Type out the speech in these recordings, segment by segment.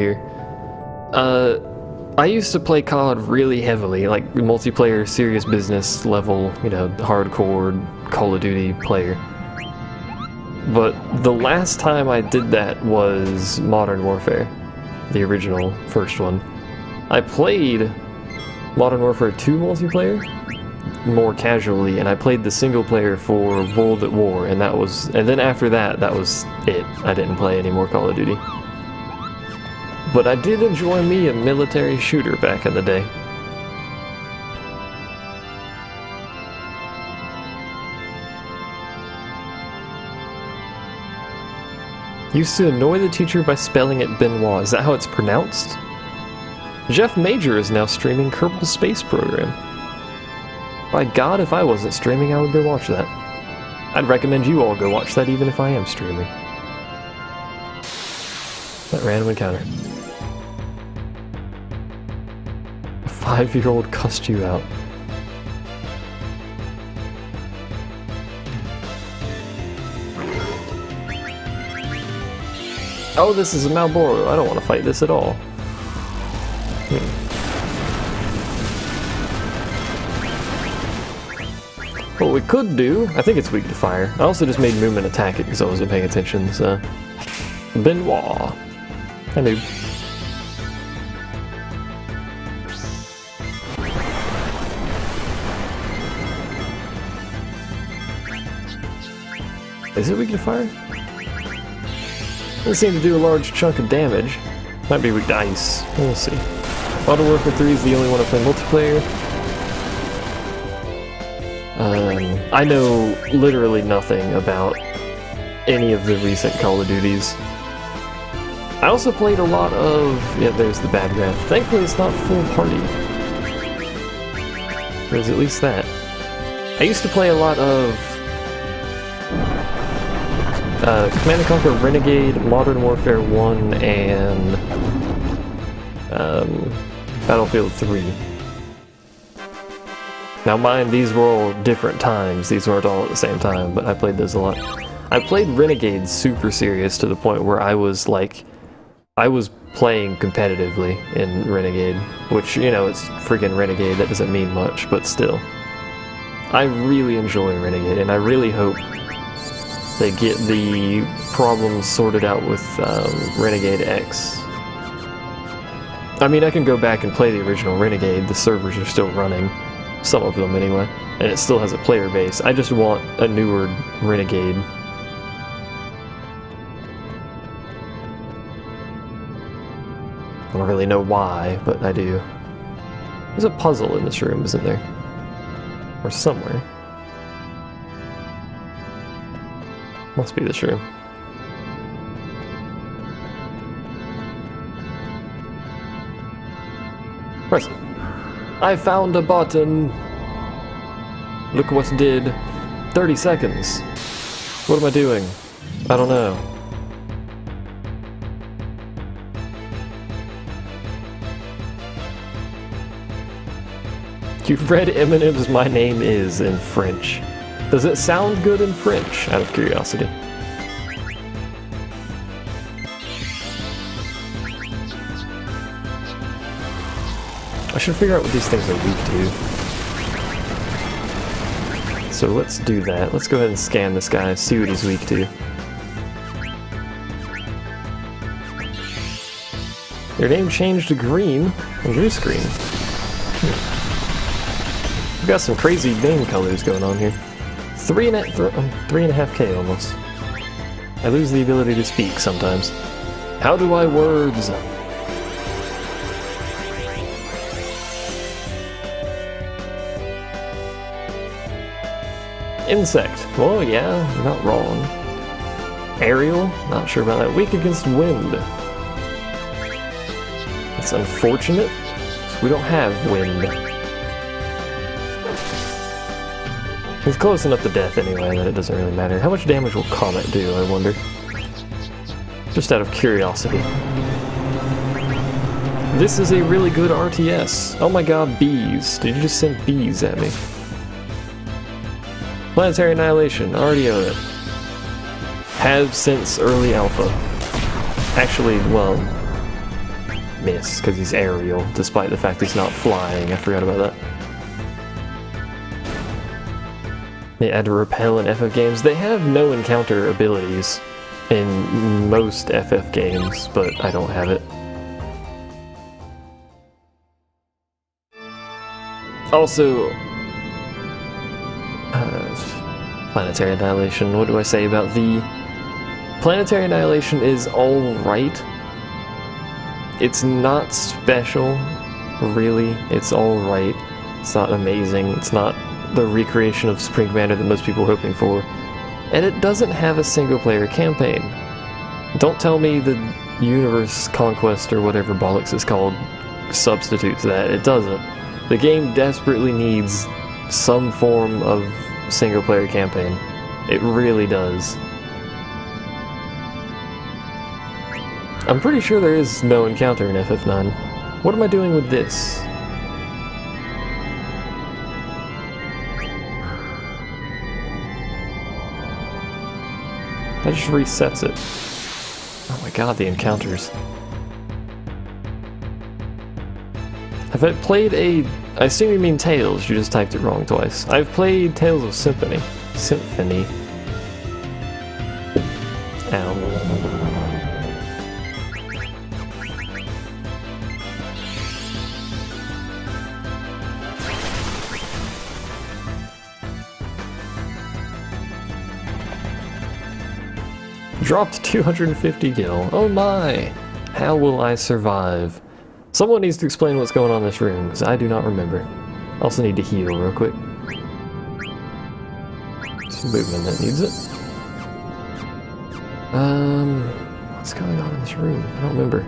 here. I used to play COD really heavily, like multiplayer, serious business level, you know, hardcore Call of Duty player. But the last time I did that was Modern Warfare, the original first one. I played Modern Warfare 2 multiplayer more casually, and I played the single player for World at War, and then after that, that was it. I didn't play any more Call of Duty. But I did enjoy me a military shooter back in the day. Used to annoy the teacher by spelling it Benoit. Is that how it's pronounced? Jeff Major is now streaming Kerbal Space Program. By God, if I wasn't streaming, I would go watch that. I'd recommend you all go watch that even if I am streaming. That random encounter. A 5-year-old cussed you out. Oh, this is a Malboro. I don't want to fight this at all. What we could do, I think it's weak to fire. I also just made Moomin attack it because I wasn't paying attention, so... Benoit. I knew. Is it weak to fire? Doesn't seem to do a large chunk of damage. Might be weak to ice. We'll see. Modern Warfare 3 is the only one I play multiplayer. I know literally nothing about any of the recent Call of Duties. I also played a lot of... yeah, there's the bad graph. Thankfully it's not full party. There's at least that. I used to play a lot of... Command & Conquer Renegade, Modern Warfare 1, and... Battlefield 3. Now mind, these were all different times, these weren't all at the same time, but I played those a lot. I played Renegade super serious to the point where I was playing competitively in Renegade, which, you know, it's freaking Renegade, that doesn't mean much, but still. I really enjoy Renegade, and I really hope they get the problems sorted out with Renegade X. I mean, I can go back and play the original Renegade, the servers are still running. Some of them anyway, and it still has a player base. I just want a newer Renegade. I don't really know why, but I do. There's a puzzle in this room, isn't there? Or somewhere. Must be this room. Press it. I found a button. Look what did. 30 seconds. What am I doing? I don't know. You've read Eminem's My Name Is in French. Does it sound good in French, out of curiosity? I should figure out what these things are weak to. So let's do that. Let's go ahead and scan this guy, see what he's weak to. Your name changed to green on your screen. We've got some crazy name colors going on here. 3.5K almost. I lose the ability to speak sometimes. How do I words? Insect. Well, yeah, you're not wrong. Aerial? Not sure about that. Weak against wind. That's unfortunate. We don't have wind. He's close enough to death anyway that it doesn't really matter. How much damage will Comet do, I wonder? Just out of curiosity. This is a really good RTS. Oh my god, bees. Did you just send bees at me? Planetary Annihilation, already own it. Have since early alpha. Actually, well, miss because he's aerial, despite the fact he's not flying. I forgot about that. They add repel in FF games. They have no encounter abilities in most FF games, but I don't have it. Also, Planetary Annihilation. What do I say about the... Planetary Annihilation is alright. It's not special, really. It's alright. It's not amazing. It's not the recreation of Supreme Commander that most people were hoping for. And it doesn't have a single-player campaign. Don't tell me the Universe Conquest or whatever bollocks is called substitutes that. It doesn't. The game desperately needs some form of single-player campaign. It really does. I'm pretty sure there is no encounter in FF9. What am I doing with this? That just resets it. Oh my god, the encounters. Have I played a... I assume you mean Tales, you just typed it wrong twice. I've played Tales of Symphony. Symphony. Ow. Dropped 250 gil. Oh my! How will I survive? Someone needs to explain what's going on in this room, because I do not remember. Also need to heal real quick. Some movement that needs it. What's going on in this room? I don't remember.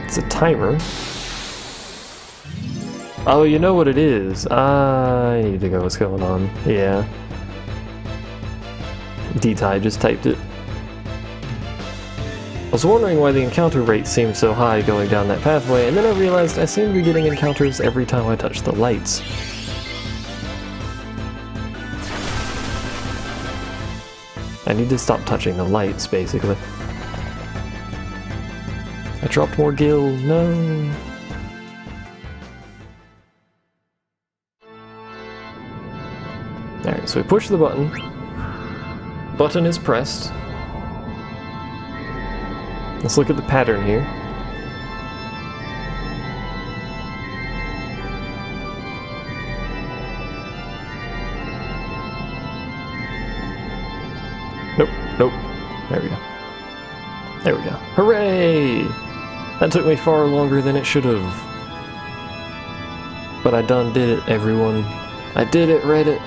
It's a timer. Oh, you know what it is. I need to go what's going on. Yeah. D-Ty just typed it. I was wondering why the encounter rate seemed so high going down that pathway, and then I realized I seem to be getting encounters every time I touch the lights. I need to stop touching the lights, basically. I dropped more gil. No. Alright, so we push the button. Button is pressed. Let's look at the pattern here. Nope, nope. There we go. There we go. Hooray! That took me far longer than it should have. But I done did it, everyone. I did it, Reddit.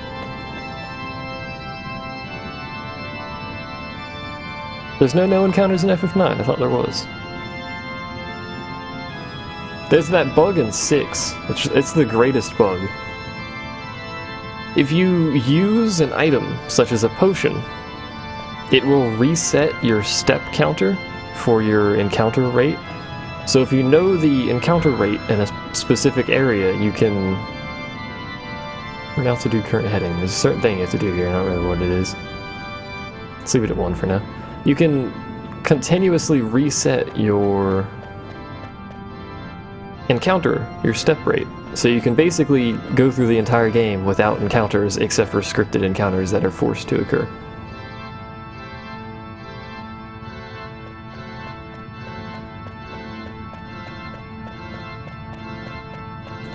There's no encounters in FF9, I thought there was. There's that bug in 6, it's the greatest bug. If you use an item, such as a potion, it will reset your step counter for your encounter rate. So if you know the encounter rate in a specific area, you can... We're now to do current heading. There's a certain thing you have to do here, I don't remember what it is. Let's leave it at 1 for now. You can continuously reset your encounter, your step rate. So you can basically go through the entire game without encounters except for scripted encounters that are forced to occur.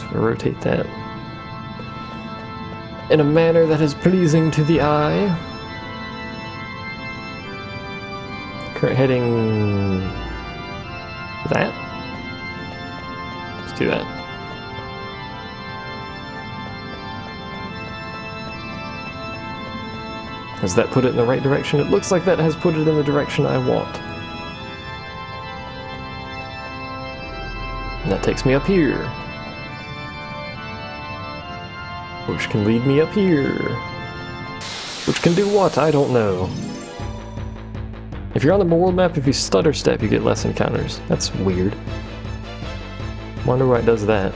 So rotate that in a manner that is pleasing to the eye. Current heading... that? Let's do that. Has that put it in the right direction? It looks like that has put it in the direction I want. And that takes me up here. Which can lead me up here. Which can do what? I don't know. If you're on the world map, if you stutter step, you get less encounters. That's weird. Wonder why it does that.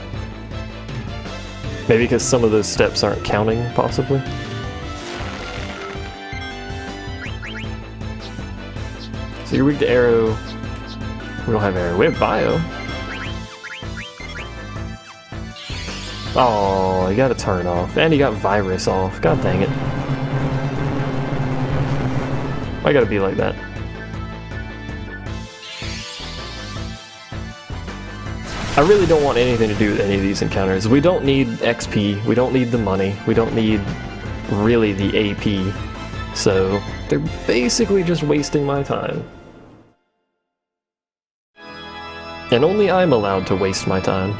Maybe because some of those steps aren't counting, possibly? So you're weak to arrow. We don't have arrow. We have bio. Oh, you got a turn off. And you got virus off. God dang it. Why gotta be like that? I really don't want anything to do with any of these encounters. We don't need XP. We don't need the money. We don't need really the AP. So they're basically just wasting my time. And only I'm allowed to waste my time.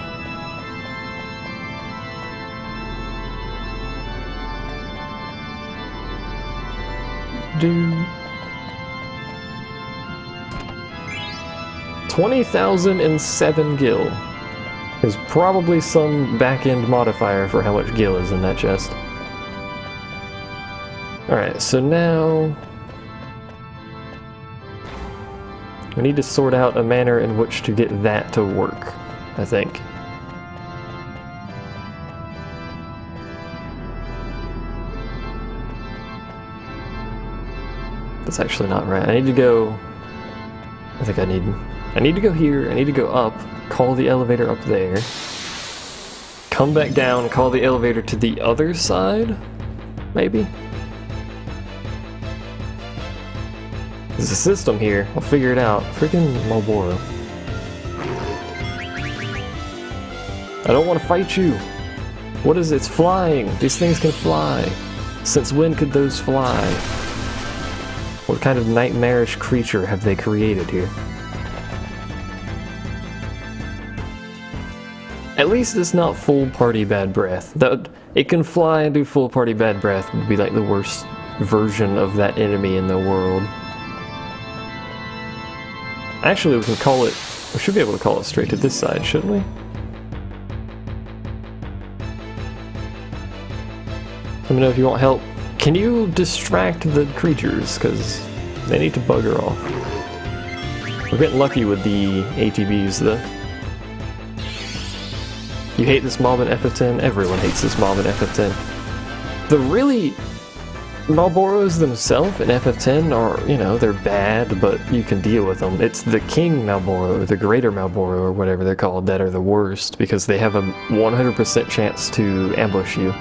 Dude. 20,007 gil. There's probably some back-end modifier for how much gil is in that chest. Alright, so now we need to sort out a manner in which to get that to work, I think. That's actually not right. I need to go... I need to go here, I need to go up, call the elevator up there, come back down, call the elevator to the other side? Maybe? There's a system here, I'll figure it out. Freaking Malboro. I don't want to fight you! What is it? It's flying! These things can fly! Since when could those fly? What kind of nightmarish creature have they created here? At least it's not full party bad breath. It can fly and do full party bad breath would be like the worst version of that enemy in the world. Actually, we can call it... We should be able to call it straight to this side, shouldn't we? Let me know if you want help. Can you distract the creatures? Because they need to bugger off. We're getting lucky with the ATBs, though. You hate this mob in FF10? Everyone hates this mob in FF10. The really... Malboros themselves in FF10 are, you know, they're bad, but you can deal with them. It's the King Malboro, or the Greater Malboro, or whatever they're called, that are the worst, because they have a 100% chance to ambush you.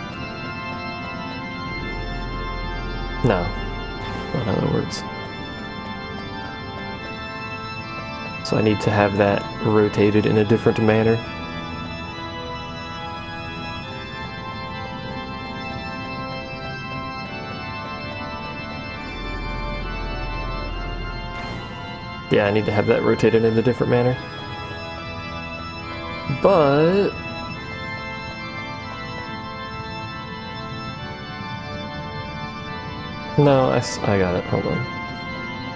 No. Not how that works. So I need to have that rotated in a different manner. Yeah, I need to have that rotated in a different manner. But... no, I got it. Hold on.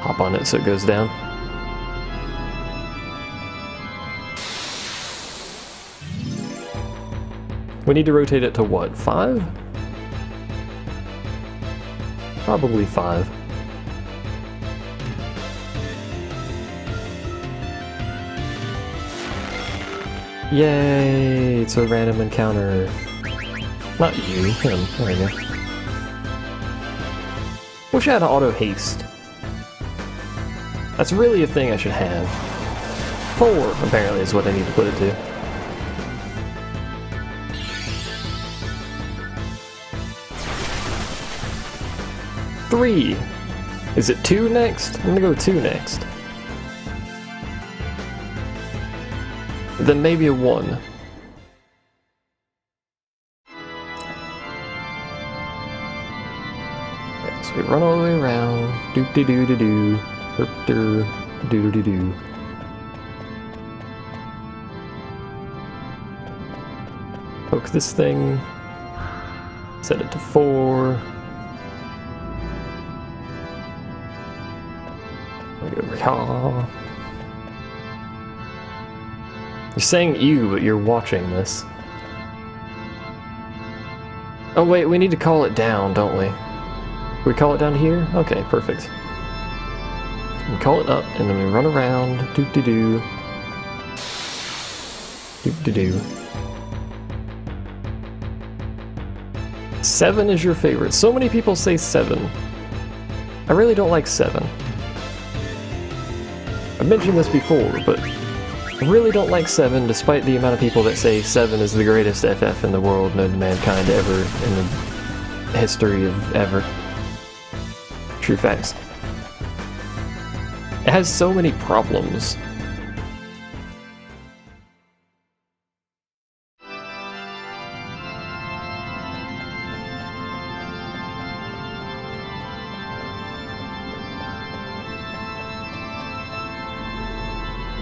Hop on it so it goes down. We need to rotate it to what? 5? Probably 5. Yay! It's a random encounter. Not you, him. There we go. Wish I had auto haste. That's really a thing I should have. 4, apparently, is what I need to put it to. Three. Is it 2 next? I'm gonna go 2 next. Then maybe a 1. Okay, so we run all the way around. Doop de doo de doo. Herp der doo de doo. Poke this thing. Set it to 4. Right over here. You're saying you, but you're watching this. Oh wait, we need to call it down, don't we? We call it down here? Okay, perfect. We call it up, and then we run around. Doop-de-doo. Doop-de-doo. 7 is your favorite. So many people say 7. I really don't like 7. I've mentioned this before, but I really don't like 7, despite the amount of people that say 7 is the greatest FF in the world known to mankind ever in the history of ever. True facts. It has so many problems.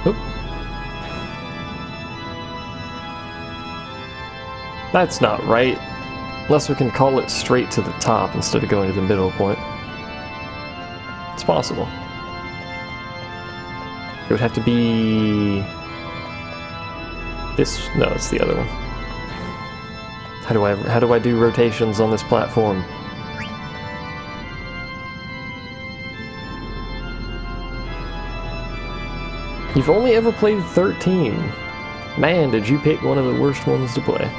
Oop. That's not right. Unless we can call it straight to the top instead of going to the middle point. It's possible. It would have to be... this? No, it's the other one. How do I do rotations on this platform? You've only ever played 13. Man, did you pick one of the worst ones to play.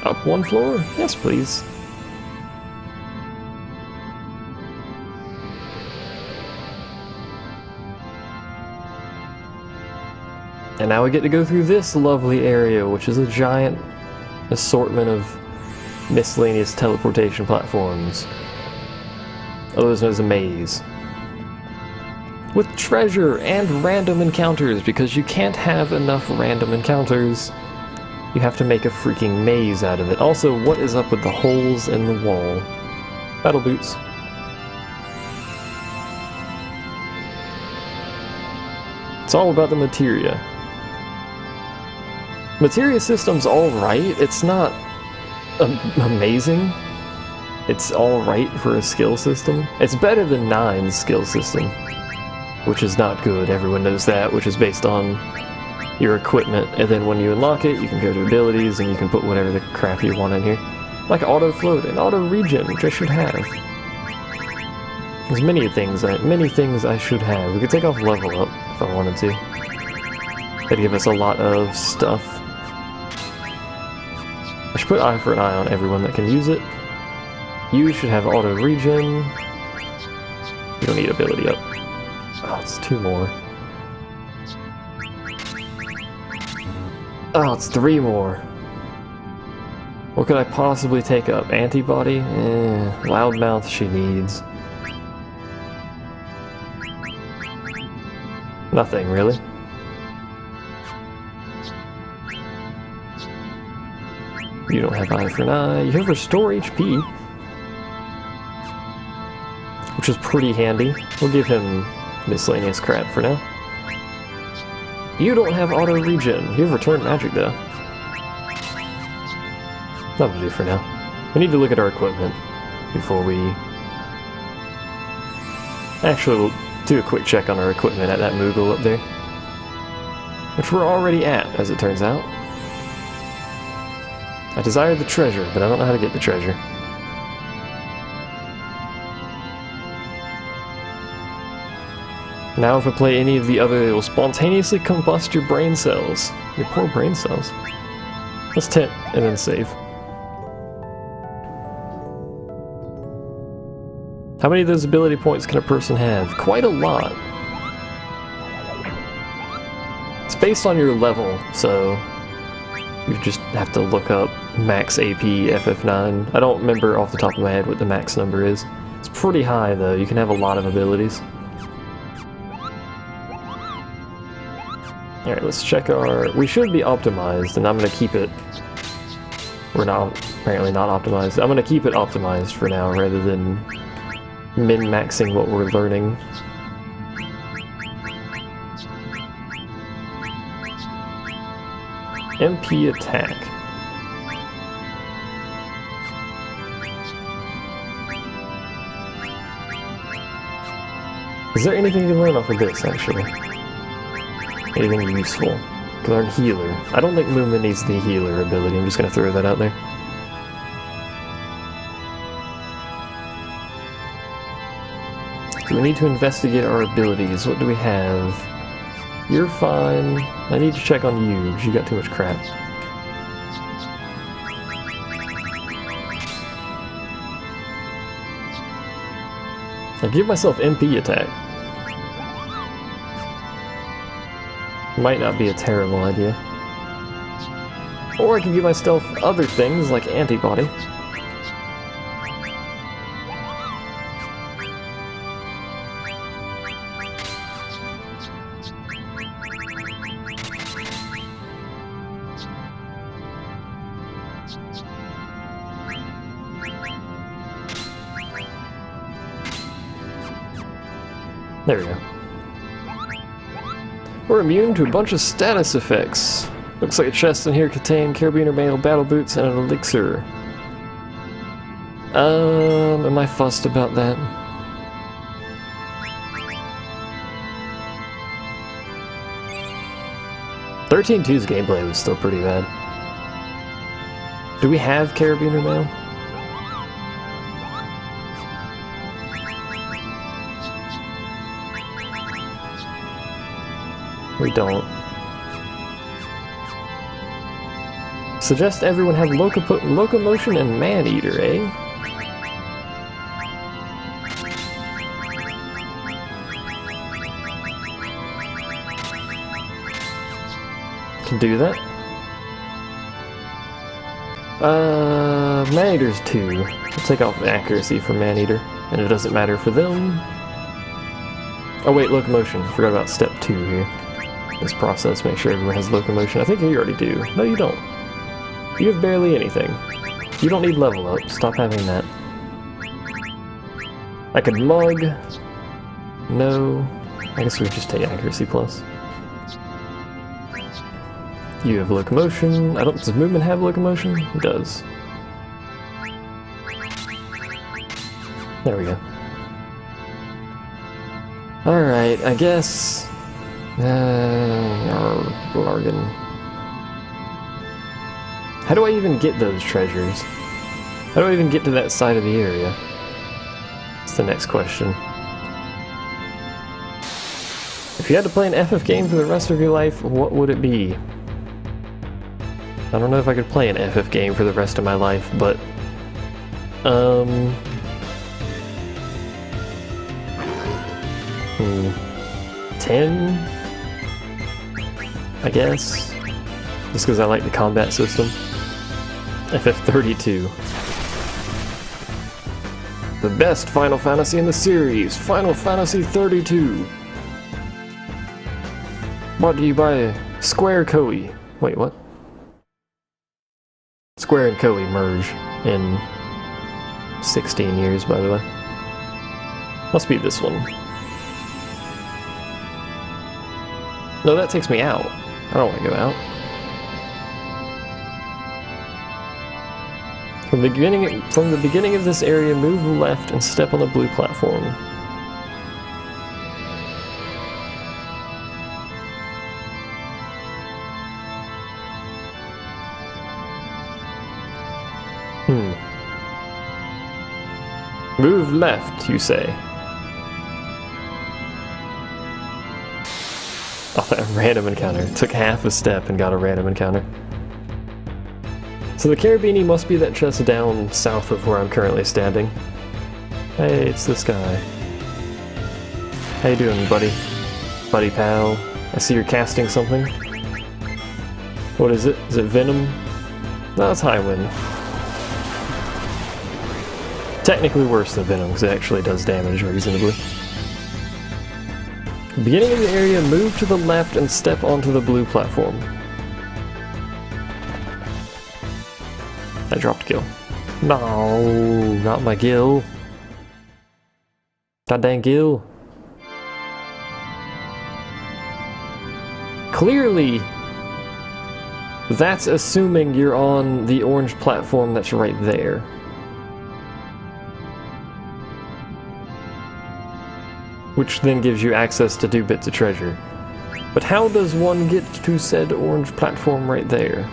Up one floor? Yes, please. And now we get to go through this lovely area, which is a giant assortment of miscellaneous teleportation platforms. Otherwise known as a maze. With treasure and random encounters, because you can't have enough random encounters. You have to make a freaking maze out of it. Also, what is up with the holes in the wall? Battle boots. It's all about the materia. Materia system's alright. It's not amazing. It's alright for a skill system. It's better than 9's skill system, which is not good. Everyone knows that, which is based on your equipment, and then when you unlock it, you can go to abilities and you can put whatever the crap you want in here. Like auto float and auto regen, which I should have. There's many things I should have. We could take off level up if I wanted to. That'd give us a lot of stuff. I should put eye for an eye on everyone that can use it. You should have auto regen. You don't need ability up. Oh, it's 2 more. Oh, it's 3 more. What could I possibly take up? Antibody? Loudmouth she needs. Nothing, really. You don't have eye for an eye. You have restore HP, which is pretty handy. We'll give him miscellaneous crap for now. You don't have auto regen. You have return magic though. That'll do for now. We need to look at our equipment before we... Actually, we'll do a quick check on our equipment at that Moogle up there. Which we're already at, as it turns out. I desire the treasure, but I don't know how to get the treasure. Now if I play any of the other, it will spontaneously combust your brain cells. Your poor brain cells. Let's tint, and then save. How many of those ability points can a person have? Quite a lot. It's based on your level, so you just have to look up max AP FF9. I don't remember off the top of my head what the max number is. It's pretty high though, you can have a lot of abilities. Alright, let's check our... We should be optimized, and I'm going to keep it... We're not, apparently not optimized. I'm going to keep it optimized for now, rather than min-maxing what we're learning. MP attack. Is there anything you can learn off of this, actually? Anything useful? Can learn healer. I don't think Movement needs the healer ability. I'm just going to throw that out there. Do we need to investigate our abilities? What do we have? You're fine. I need to check on you, because you got too much crap. I give myself MP attack. Might not be a terrible idea. Or I can give myself other things like antibody. There we go. We're immune to a bunch of status effects. Looks like a chest in here contained carabiner mail, battle boots, and an elixir. Am I fussed about that? (13-2's gameplay was still pretty bad. Do we have carabiner mail? We don't. Suggest everyone have locomotion and man-eater, eh? Can do that. Man-eater's 2. We'll take off accuracy for man-eater, and it doesn't matter for them. Oh wait, locomotion. Forgot about step 2 here. This process, make sure everyone has locomotion. I think you already do. No, you don't. You have barely anything. You don't need level up. Stop having that. I could mug. No. I guess we just take accuracy plus. You have locomotion. Does movement have locomotion? It does. There we go. Alright, I guess... bargain. How do I even get those treasures? How do I even get to that side of the area? That's the next question. If you had to play an FF game for the rest of your life, what would it be? I don't know if I could play an FF game for the rest of my life, but... 10? I guess. Just because I like the combat system. FF32. The best Final Fantasy in the series, Final Fantasy 32. Brought to you by Square Koei. Wait, what? Square and Koei merge in 16 years, by the way. Must be this one. No, that takes me out. I don't want to go out. From the beginning of this area, move left and step on the blue platform. Move left, you say. Oh, that random encounter. Took half a step and got a random encounter. So the Carabini must be that chest down south of where I'm currently standing. Hey, it's this guy. How you doing, buddy? Buddy pal. I see you're casting something. What is it? Is it Venom? No, it's Highwind. Technically worse than Venom, because it actually does damage reasonably. Beginning of the area, move to the left and step onto the blue platform. I dropped Gil. No, not my Gil. God dang Gil. Clearly, that's assuming you're on the orange platform that's right there. Which then gives you access to 2 bits of treasure. But how does one get to said orange platform right there?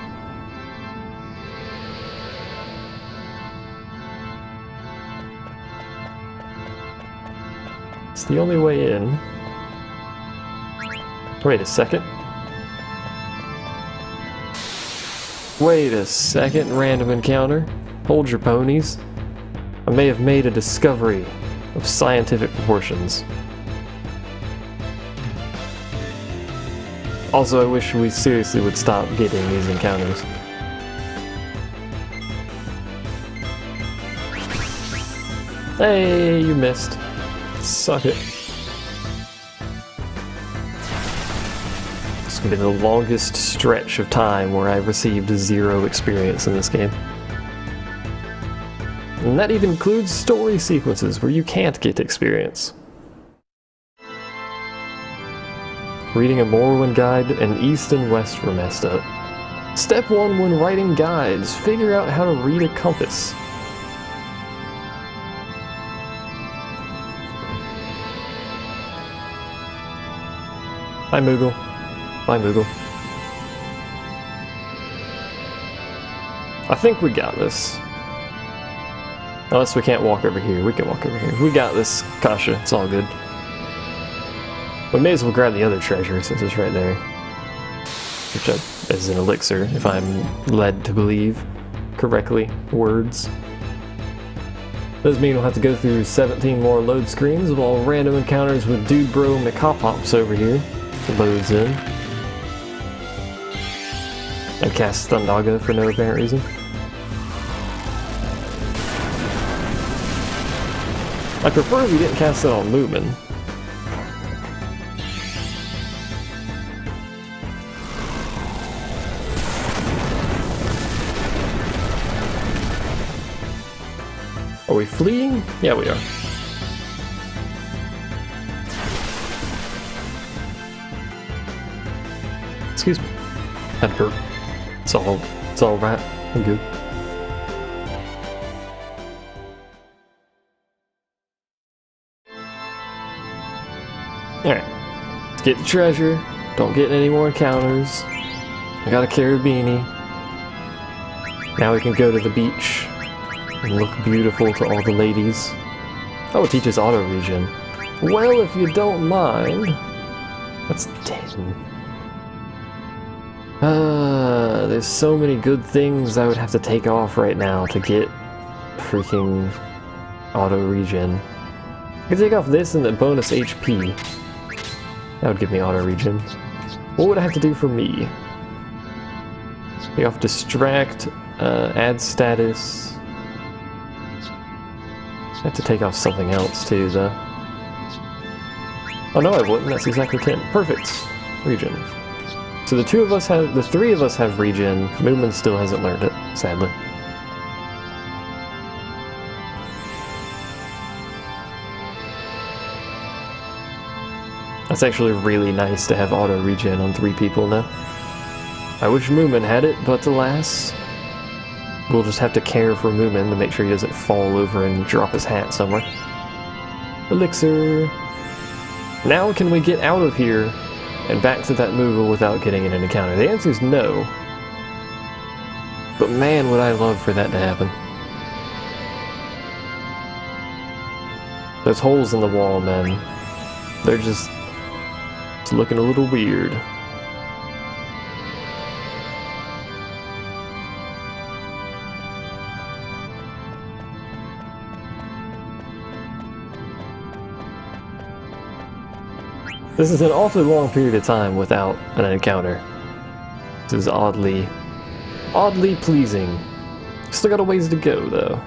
It's the only way in. Wait a second. Wait a second, random encounter. Hold your ponies. I may have made a discovery of scientific proportions. Also, I wish we seriously would stop getting these encounters. Hey, you missed. Suck it. It's gonna be the longest stretch of time where I've received 0 experience in this game. And that even includes story sequences where you can't get experience. Reading a Morrowind guide and east and west were messed up. Step 1 when writing guides, figure out how to read a compass. Bye, Moogle. Bye, Moogle. I think we got this. Unless we can't walk over here. We can walk over here. We got this, Kasha. It's all good. We may as well grab the other treasure since it's right there. Which is an elixir, if I'm led to believe correctly words. Does mean we'll have to go through 17 more load screens of all random encounters with Dude Bro McHophops over here. Loads in. And cast Thundaga for no apparent reason. I prefer if you didn't cast it on Moomin. Are we fleeing? Yeah, we are. Excuse me. Had to burp. It's all right. I'm good. Alright. Let's get the treasure. Don't get any more encounters. I got a Carabini. Now we can go to the beach and look beautiful to all the ladies. Oh, it teaches auto regen. Well, if you don't mind. That's 10. There's so many good things I would have to take off right now to get freaking auto regen. I could take off this and the bonus HP. That would give me auto regen. What would I have to do for me? Take off distract, add status. I have to take off something else too, though. Oh no, I wouldn't. That's exactly 10. Perfect. Regen. So the three of us have regen. Moomin still hasn't learned it, sadly. That's actually really nice to have auto regen on 3 people now. I wish Moomin had it, but alas, we'll just have to care for Moomin to make sure he doesn't fall over and drop his hat somewhere. Elixir. Now can we get out of here and back to that Moogle without getting in an encounter? The answer is no. But man, would I love for that to happen. Those holes in the wall, man. They're just looking a little weird. This is an awfully long period of time without an encounter. This is oddly pleasing. Still got a ways to go, though.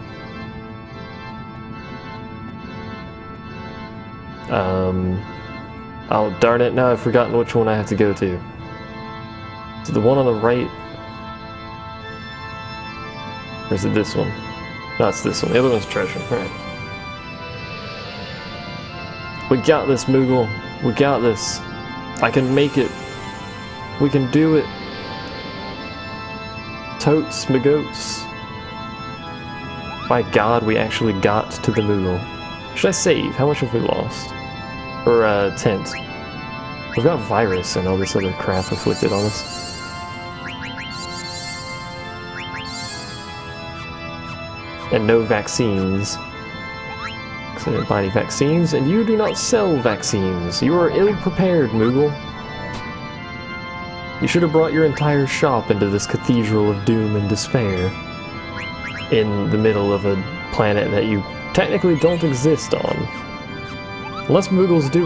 Oh, darn it, now I've forgotten which one I have to go to. Is it the one on the right? Or is it this one? No, it's this one. The other one's treasure. Alright. We got this, Moogle. We got this. I can make it. We can do it. Totes, my goats. By God, we actually got to the Moogle. Should I save? How much have we lost? Or, tent. We've got virus and all this other crap afflicted on us. And no vaccines. Because I didn't buy any vaccines, and you do not sell vaccines. You are ill-prepared, Moogle. You should have brought your entire shop into this cathedral of doom and despair. In the middle of a planet that you technically don't exist on. Unless Moogles do